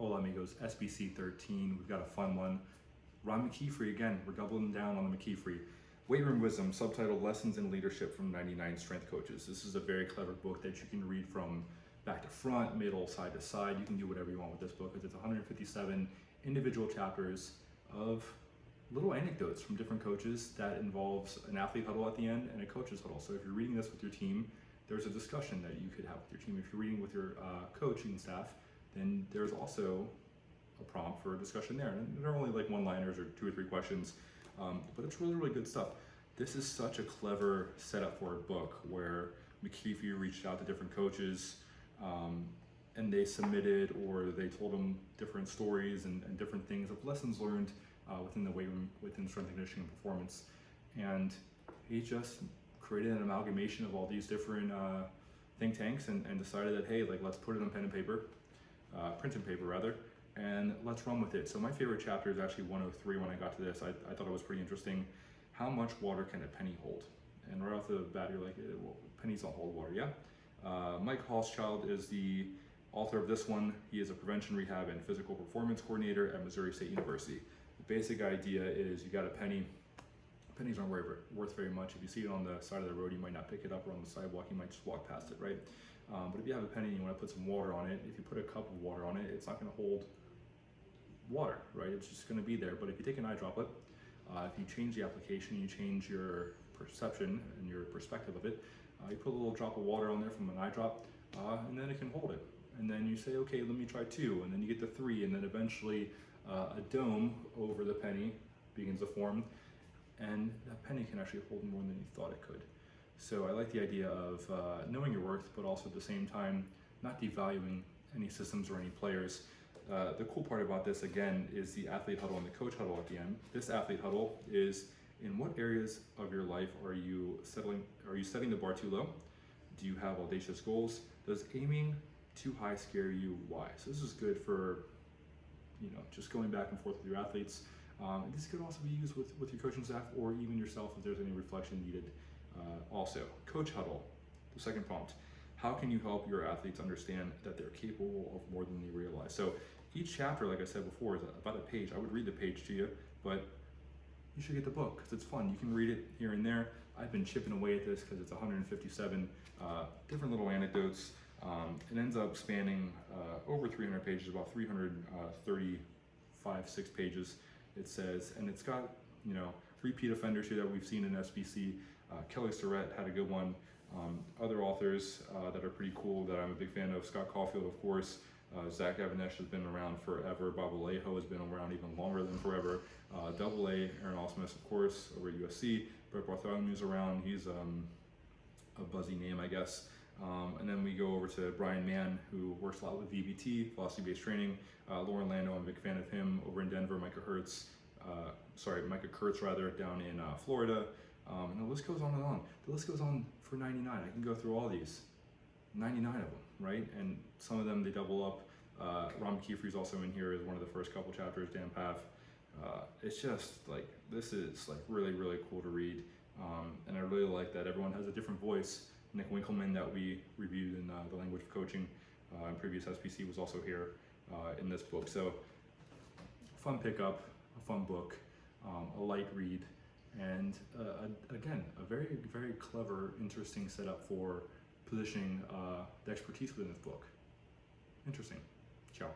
Hola amigos, SBC 13. We've got a fun one. Ron McKeefery again. We're doubling down on the McKeefery. Weight Room Wisdom, subtitled Lessons in Leadership from 99 Strength Coaches. This is a very clever book that you can read from back to front, middle, side to side. You can do whatever you want with this book because it's 157 individual chapters of little anecdotes from different coaches that involves an athlete huddle at the end and a coach's huddle. So if you're reading this with your team, there's a discussion that you could have with your team. If you're reading with your coaching staff, then there's also a prompt for a discussion there. And they're only like one-liners or 2 or 3 questions, but it's really, really good stuff. This is such a clever setup for a book where McKeefery reached out to different coaches and they submitted or they told them different stories and different things of lessons learned within the weight room, within strength and conditioning and performance. And he just created an amalgamation of all these different think tanks and decided that, hey, like, let's put it on pen and paper, print and paper rather, and let's run with it. So my favorite chapter is actually 103. When I got to this, I thought it was pretty interesting. How much water can a penny hold? And right off the bat, you're like, well, pennies don't hold water, yeah? Mike Hallschild is the author of this one. He is a prevention, rehab, and physical performance coordinator at Missouri State University. The basic idea is you got a penny. Pennies aren't worth very much. If you see it on the side of the road, you might not pick it up, or on the sidewalk, you might just walk past it, right? But if you have a penny and you want to put some water on it, if you put a cup of water on it, it's not going to hold water, right? It's just going to be there. But if you take an eye droplet, if you change the application, you change your perception and your perspective of it, you put a little drop of water on there from an eye drop, and then it can hold it. And then you say, okay, let me try 2, and then you get to 3, and then eventually a dome over the penny begins to form, and that penny can actually hold more than you thought it could. So I like the idea of knowing your worth, but also at the same time not devaluing any systems or any players. The cool part about this, again, is the athlete huddle and the coach huddle at the end. This athlete huddle is, in what areas of your life are you setting the bar too low? Do you have audacious goals? Does aiming too high scare you? Why? So this is good for, just going back and forth with your athletes. This could also be used with your coaching staff or even yourself if there's any reflection needed. Also, coach huddle, the second prompt. How can you help your athletes understand that they're capable of more than they realize? So each chapter, like I said before, is about a page. I would read the page to you, but you should get the book because it's fun. You can read it here and there. I've been chipping away at this because it's 157 different little anecdotes. It ends up spanning over 300 pages, about 335, 6 pages. It says, and it's got, repeat offenders here that we've seen in SBC. Kelly Surratt had a good one. Other authors that are pretty cool that I'm a big fan of, Scott Caulfield, of course. Zach Avanesh has been around forever. Bob Alejo has been around even longer than forever. Double A, Aaron Osmus, of course, over at USC. Brett Bartholomew's around. He's a buzzy name, I guess. And then we go over to Brian Mann, who works a lot with VBT, velocity-based training. Lauren Lando, I'm a big fan of him, over in Denver. Micah Kurtz down in Florida. And the list goes on and on. The list goes on for 99. I can go through all these, 99 of them, right? And some of them, they double up. Ron McKeefery's also in here as one of the first couple chapters, Dan Paff. It's just like, this is like really, really cool to read. And I really like that everyone has a different voice. Nick Winkleman, that we reviewed in the language of coaching in previous SBC, was also here in this book. So fun pickup, a fun book, a light read, and again, a very, very clever, interesting setup for positioning the expertise within this book. Interesting. Ciao.